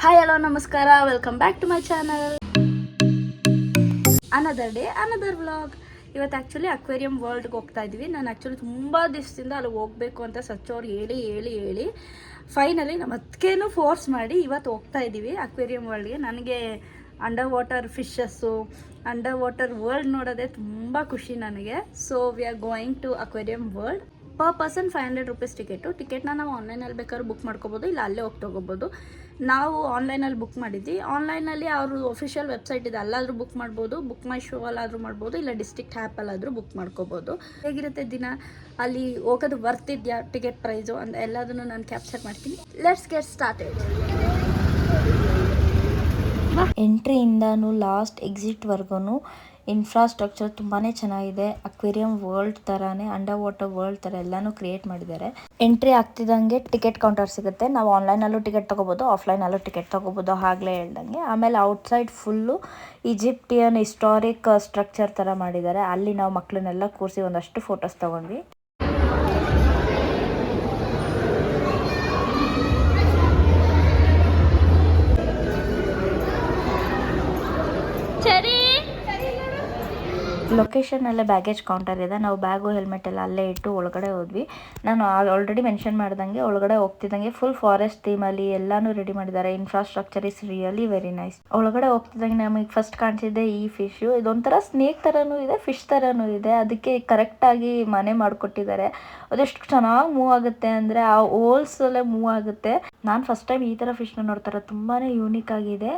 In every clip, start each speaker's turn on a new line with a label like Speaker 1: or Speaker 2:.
Speaker 1: Hi hello ನಮಸ್ಕಾರ, welcome back to my channel. Another day another vlog. ಇವತ್ತು actually aquarium ವರ್ಲ್ಡ್ಗೆ ಹೋಗ್ತಾ ಇದ್ವಿ. ನಾನು ಆ್ಯಕ್ಚುಲಿ ತುಂಬ ದಿವಸದಿಂದ ಅಲ್ಲಿ ಹೋಗಬೇಕು ಅಂತ ಸಚ್ಚೋರು ಹೇಳಿ ಫೈನಲಿ ನಮ್ಮ ಅದಕ್ಕೇನು ಫೋರ್ಸ್ ಮಾಡಿ ಇವತ್ತು ಹೋಗ್ತಾ ಇದ್ದೀವಿ ಅಕ್ವೇರಿಯಂ ವರ್ಲ್ಡ್ಗೆ. ನನಗೆ under water fishes, under water world ನೋಡೋದೇ ತುಂಬ ಖುಷಿ ನನಗೆ. So we are going to aquarium world. Per person 500 rupees ಟಿಕೆಟ್ನ ನಾವು ಆನ್ಲೈನಲ್ಲಿ ಬೇಕಾದ್ರೂ ಬುಕ್ ಮಾಡ್ಕೋಬೋದು, ಇಲ್ಲ ಅಲ್ಲೇ ಹೋಗಿ ತೊಗೋಬೋದು. ನಾವು ಆನ್ಲೈನಲ್ಲಿ ಬುಕ್ ಮಾಡಿದ್ವಿ. ಆನ್ಲೈನಲ್ಲಿ ಅವರು ಅಫಿಷಿಯಲ್ ವೆಬ್ಸೈಟ್ ಇದೆ, ಅಲ್ಲಾದರೂ ಬುಕ್ ಮಾಡ್ಬೋದು, ಬುಕ್ ಮೈ ಶೋ ಅಲ್ಲಾದರೂ ಮಾಡ್ಬೋದು, ಇಲ್ಲ ಡಿಸ್ಟ್ರಿಕ್ಟ್ ಆ್ಯಪಲ್ಲಾದರೂ ಬುಕ್ ಮಾಡ್ಕೋಬೋದು. ಹೇಗಿರುತ್ತೆ ದಿನ ಅಲ್ಲಿ ಹೋಗೋದು ಬರ್ತಿದ್ಯಾ, ಟಿಕೆಟ್ ಪ್ರೈಸು ಅಂತ ಎಲ್ಲದನ್ನು ನಾನು ಕ್ಯಾಪ್ಚರ್ ಮಾಡ್ತೀನಿ. Let's get started.
Speaker 2: ಎಂಟ್ರಿಯಿಂದನೂ ಲಾಸ್ಟ್ ಎಕ್ಸಿಟ್ವರೆಗೂ ಇನ್ಫ್ರಾಸ್ಟ್ರಕ್ಚರ್ ತುಂಬಾ ಚೆನ್ನಾಗಿದೆ. ಅಕ್ವೇರಿಯಂ ವರ್ಲ್ಡ್ ಥರನೇ ಅಂಡರ್ ವಾಟರ್ ವರ್ಲ್ಡ್ ಥರ ಎಲ್ಲನೂ ಕ್ರಿಯೇಟ್ ಮಾಡಿದ್ದಾರೆ. ಎಂಟ್ರಿ ಆಗ್ತಿದ್ದಂಗೆ ಟಿಕೆಟ್ ಕೌಂಟರ್ ಸಿಗುತ್ತೆ. ನಾವು ಆನ್ಲೈನಲ್ಲೂ ಟಿಕೆಟ್ ತೊಗೋಬೋದು, ಆಫ್ಲೈನಲ್ಲೂ ಟಿಕೆಟ್ ತೊಗೋಬೋದು, ಆಗಲೇ ಹೇಳ್ದಂಗೆ. ಆಮೇಲೆ outside full Egyptian historic structure ಥರ ಮಾಡಿದ್ದಾರೆ. ಅಲ್ಲಿ ನಾವು ಮಕ್ಕಳನ್ನೆಲ್ಲ ಕೂರಿಸಿ ಒಂದಷ್ಟು ಫೋಟೋಸ್ ತೊಗೊಂಡ್ವಿ. ಲೊಕೇಶನಲ್ಲೇ ಬ್ಯಾಗೇಜ್ ಕೌಂಟರ್ ಇದೆ. ನಾವು ಬ್ಯಾಗು ಹೆಲ್ಮೆಟ್ ಎಲ್ಲ ಅಲ್ಲೇ ಇಟ್ಟು ಒಳಗಡೆ ಹೋದ್ವಿ. ನಾನು ಆಲ್ರೆಡಿ ಮೆನ್ಷನ್ ಮಾಡ್ದಂಗೆ ಒಳಗಡೆ ಹೋಗ್ತಿದ್ದಂಗೆ ಫುಲ್ ಫಾರೆಸ್ಟ್ ಥೀಮಲ್ಲಿ ಎಲ್ಲನೂ ರೆಡಿ ಮಾಡಿದ್ದಾರೆ. Infrastructure is really very nice. ಒಳಗಡೆ ಹೋಗ್ತಿದ್ದಂಗೆ ನಮಗೆ ಫಸ್ಟ್ ಕಾಣಿಸಿದ್ದೆ ಈ ಫಿಶು. ಇದೊಂಥರ ಸ್ನೇಕ್ ಥರನೂ ಇದೆ, ಫಿಶ್ ಥರನೂ ಇದೆ. ಅದಕ್ಕೆ ಕರೆಕ್ಟಾಗಿ ಮನೆ ಮಾಡಿಕೊಟ್ಟಿದ್ದಾರೆ. ಅದೆಷ್ಟು ಚೆನ್ನಾಗಿ ಮೂವ್ ಆಗುತ್ತೆ ಅಂದರೆ ಆ ಹೋಲ್ಸಲ್ಲೇ ಮೂವ್ ಆಗುತ್ತೆ. ನಾನು ಫಸ್ಟ್ ಟೈಮ್ ಈ ಥರ ಫಿಶ್ನ ನೋಡ್ತಾರೆ. ತುಂಬಾ ಯೂನಿಕ್ ಆಗಿದೆ.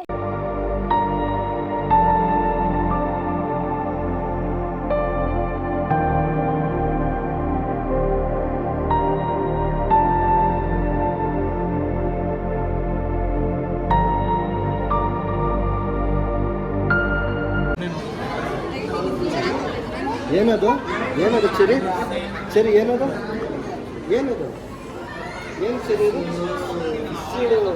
Speaker 3: ಏನದು ಏನದು ಚೆರಿ ಚೆರಿ ಏನದು ಏನದು ಏನು ಚೆರಿ ಇದು?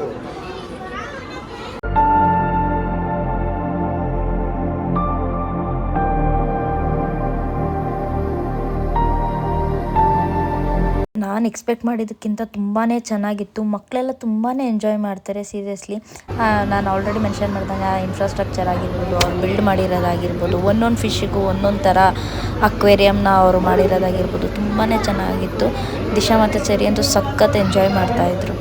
Speaker 2: ನಾನು ಎಕ್ಸ್ಪೆಕ್ಟ್ ಮಾಡಿದ್ದಕ್ಕಿಂತ ತುಂಬಾ ಚೆನ್ನಾಗಿತ್ತು. ಮಕ್ಕಳೆಲ್ಲ ತುಂಬಾ ಎಂಜಾಯ್ ಮಾಡ್ತಾರೆ ಸೀರಿಯಸ್ಲಿ. ನಾನು ಆಲ್ರೆಡಿ ಮೆನ್ಷನ್ ಮಾಡಿದಂಗೆ ಇನ್ಫ್ರಾಸ್ಟ್ರಕ್ಚರ್ ಆಗಿರ್ಬೋದು, ಅವ್ರು ಬಿಲ್ಡ್ ಮಾಡಿರೋದಾಗಿರ್ಬೋದು, ಒಂದೊಂದು ಫಿಶ್ಶಿಗೂ ಒಂದೊಂದು ಥರ ಅಕ್ವೇರಿಯಮ್ನ ಅವರು ಮಾಡಿರೋದಾಗಿರ್ಬೋದು, ತುಂಬಾ ಚೆನ್ನಾಗಿತ್ತು. ದಿಶಾ ಮತ್ತು ಚೆರಿ ಅಂತೂ ಸಖತ್ ಎಂಜಾಯ್ ಮಾಡ್ತಾಯಿದ್ರು.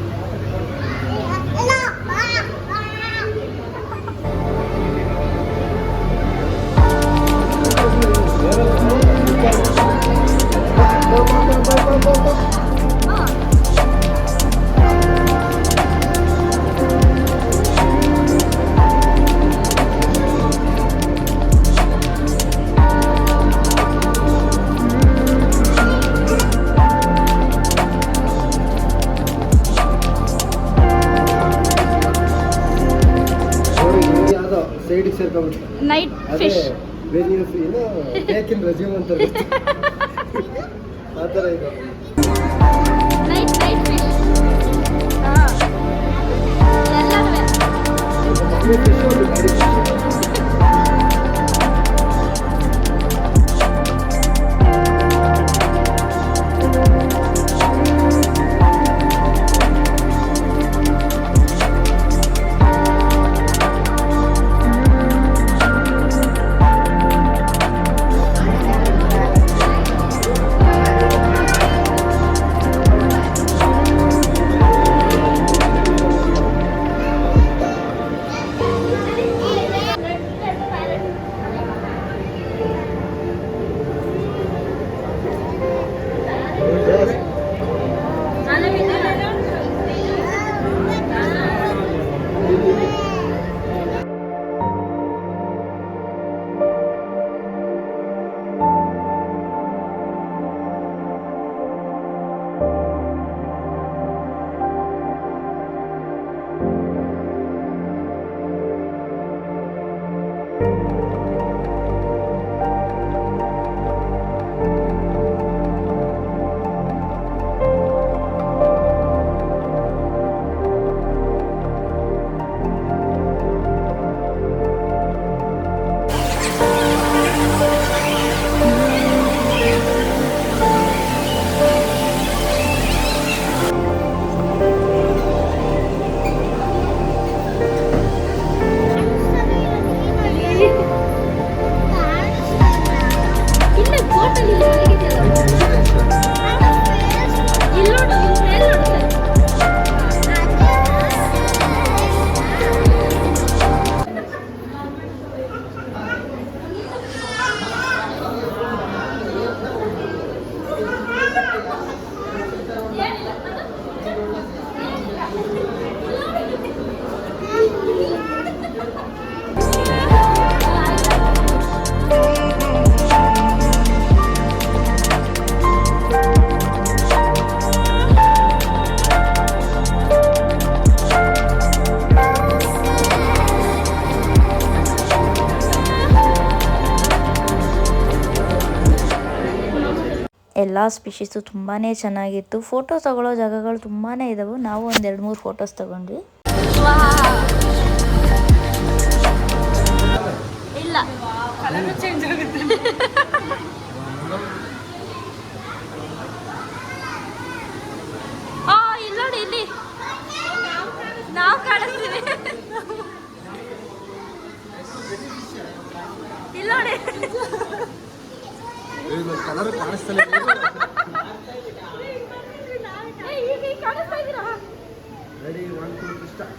Speaker 3: ಸೈಡಿಗೆ ಸೇರ್ಕೊಂಡ್ಬಿಟ್ಟು
Speaker 1: ನೈಟ್ ಫಿಶ್
Speaker 3: ಬೇಕಿನ ರಜೀವ್ ಅಂತಾರೆ ಆ ಥರ ಇದು
Speaker 1: ನೈಟ್ ಫಿಶ್.
Speaker 2: ಎಲ್ಲ ಸ್ಪೀಷೀಸು ತುಂಬಾ ಚೆನ್ನಾಗಿತ್ತು. ಫೋಟೋ ತಗೊಳ್ಳೋ ಜಾಗಗಳು ತುಂಬಾ ಇದಾವೆ. ನಾವು ಒಂದು 2-3 ಫೋಟೋಸ್ ತಗೊಂಡ್ವಿ.
Speaker 1: ಇಲ್ಲ ಚೇಂಜ್ ಆಗುತ್ತೆ. ಇಲ್ಲ ನೋಡಿ, ಇಲ್ಲಿ ನಾವು ಕಾಣಿಸ್ತೀವಿ. ಇಲ್ಲ ನೋಡಿ,
Speaker 3: ಕಲರ್ ಕಾಣಿಸ್ತಾನೆ.
Speaker 1: ಕಾಣಿಸ್ತಾ ಇದ್ದೀರಾ?
Speaker 3: Ready 1 2 start.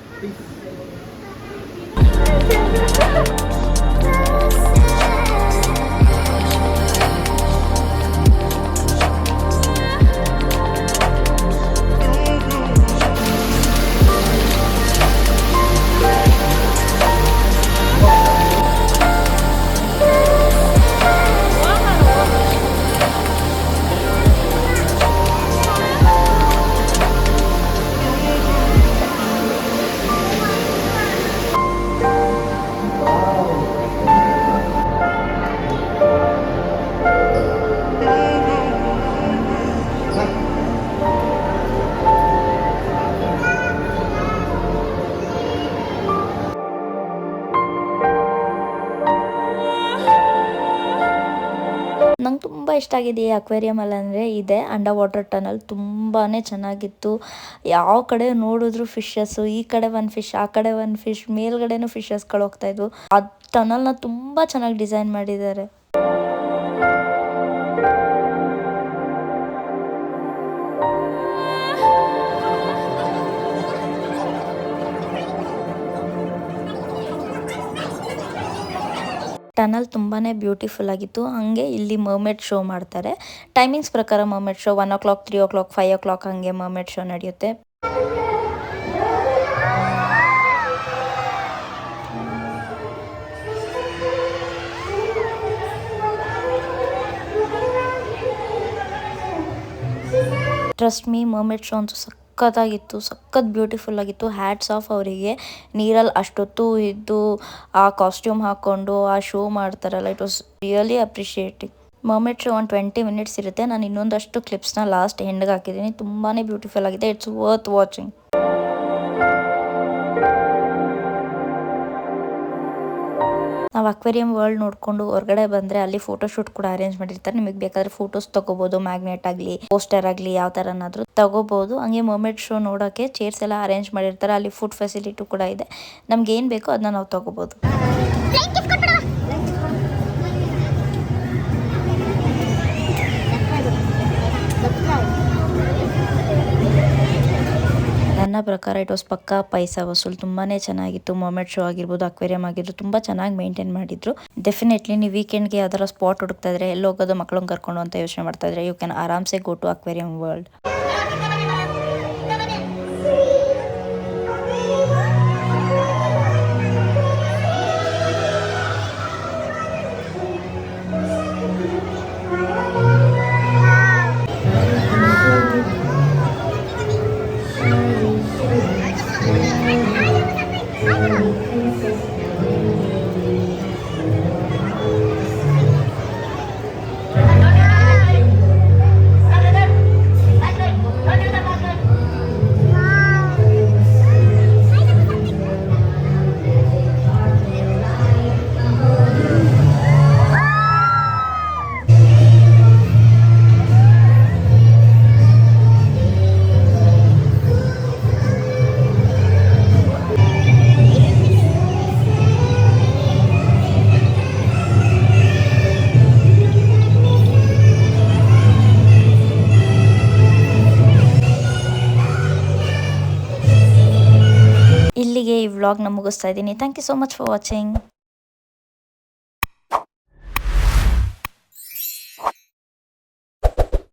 Speaker 2: ನಂಗೆ ತುಂಬ ಇಷ್ಟ ಆಗಿದೆ ಈ ಅಕ್ವೇರಿಯಮಲ್ಲಿ ಅಂದರೆ ಇದೆ ಅಂಡರ್ ವಾಟರ್ ಟನಲ್. ತುಂಬಾ ಚೆನ್ನಾಗಿತ್ತು. ಯಾವ ಕಡೆ ನೋಡಿದ್ರು ಫಿಶಸ್ಸು, ಈ ಕಡೆ ಒಂದು ಫಿಶ್, ಆ ಕಡೆ ಒಂದು ಫಿಶ್, ಮೇಲ್ಗಡೆನೂ ಫಿಶಸ್ಗಳು ಹೋಗ್ತಾಯಿದ್ವು. ಆ ಟನಲ್ನ ತುಂಬ ಚೆನ್ನಾಗಿ ಡಿಸೈನ್ ಮಾಡಿದ್ದಾರೆ. ಟನಲ್ ತುಂಬಾ ಬ್ಯೂಟಿಫುಲ್ ಆಗಿತ್ತು. ಹಾಗೆ ಇಲ್ಲಿ ಮರ್ಮೇಡ್ ಶೋ ಮಾಡ್ತಾರೆ. ಟೈಮಿಂಗ್ಸ್ ಪ್ರಕಾರ ಮರ್ಮೇಡ್ ಶೋ 1 o'clock, 3 o'clock, 5 o'clock ಹಾಗೆ ಮರ್ಮೇಡ್ ಶೋ ನಡೆಯುತ್ತೆ. ಟ್ರಸ್ಟ್ ಮೀ, ಮರ್ಮೇಡ್ ಶೋ ಅಂತೂ ಸಖತ್ತಾಗಿತ್ತು, ಸಖತ್ ಬ್ಯೂಟಿಫುಲ್ ಆಗಿತ್ತು. ಹ್ಯಾಟ್ಸ್ ಆಫ್ ಅವರಿಗೆ. ನೀರಲ್ಲಿ ಅಷ್ಟೊತ್ತು ಇದ್ದು ಆ ಕಾಸ್ಟ್ಯೂಮ್ ಹಾಕ್ಕೊಂಡು ಆ ಶೋ ಮಾಡ್ತಾರಲ್ಲ, it was really appreciating. Mermaid show ಒಂದು 20 minutes ಇರುತ್ತೆ. ನಾನು ಇನ್ನೊಂದಷ್ಟು ಕ್ಲಿಪ್ಸ್ನ ಲಾಸ್ಟ್ ಎಂಡ್ಗೆ ಹಾಕಿದ್ದೀನಿ. ತುಂಬಾ ಬ್ಯೂಟಿಫುಲ್ ಆಗಿದೆ. It's worth watching. ನಾವು ಅಕ್ವೇರಿಯಂ ವರ್ಲ್ಡ್ ನೋಡಿಕೊಂಡು ಹೊರಗಡೆ ಬಂದರೆ ಅಲ್ಲಿ ಫೋಟೋಶೂಟ್ ಕೂಡ ಅರೇಂಜ್ ಮಾಡಿರ್ತಾರೆ. ನಿಮಗೆ ಬೇಕಾದರೆ ಫೋಟೋಸ್ ತೊಗೋಬೋದು. ಮ್ಯಾಗ್ನೆಟ್ ಆಗಲಿ, ಪೋಸ್ಟರ್ ಆಗಲಿ, ಯಾವ ಥರನಾದರೂ ತೊಗೋಬೋದು. ಹಂಗೆ ಮರ್ಮೇಡ್ ಶೋ ನೋಡೋಕ್ಕೆ ಚೇರ್ಸ್ ಎಲ್ಲ ಅರೇಂಜ್ ಮಾಡಿರ್ತಾರೆ. ಅಲ್ಲಿ ಫುಡ್ ಫೆಸಿಲಿಟಿ ಕೂಡ ಇದೆ. ನಮ್ಗೆ ಏನು ಬೇಕೋ ಅದನ್ನ ನಾವು ತೊಗೋಬೋದು. ನನ್ನ ಪ್ರಕಾರ ಇಟ್ ವಾಸ್ ಪಕ್ಕಾ ಪೈಸಾ ವಸೂಲ್. ತುಂಬಾ ಚೆನ್ನಾಗಿತ್ತು. ಮರ್ಮೇಡ್ ಶೋ ಆಗಿರ್ಬೋದು, ಅಕ್ವೇರಿಯಂ ಆಗಿರ್ಬೋದು, ತುಂಬ ಚೆನ್ನಾಗಿ ಮೇಂಟೈನ್ ಮಾಡಿದ್ರು. ಡೆಫಿನೆಟ್ಲಿ ನೀವು ವೀಕೆಂಡ್ಗೆ ಯಾವ್ದಾರ ಸ್ಪಾಟ್ ಹುಡುಕ್ತಾ ಇದ್ರೆ, ಎಲ್ಲಿ ಹೋಗೋದು ಮಕ್ಕಳನ್ನ ಕರ್ಕೊಂಡು ಅಂತ ಯೋಚನೆ ಮಾಡ್ತಾ ಇದ್ರೆ, ಯು ಕ್ಯಾನ್ ಆರಾಮ್ಸೆ ಗೋ ಟು ಅಕ್ವೇರಿಯಂ ವರ್ಲ್ಡ್. ಇಲ್ಲಿಗೆ ಈ ವ್ಲಾಗ್ನ ಮುಗಿಸ್ತಾ ಇದ್ದೀನಿ. Thank you so much for watching.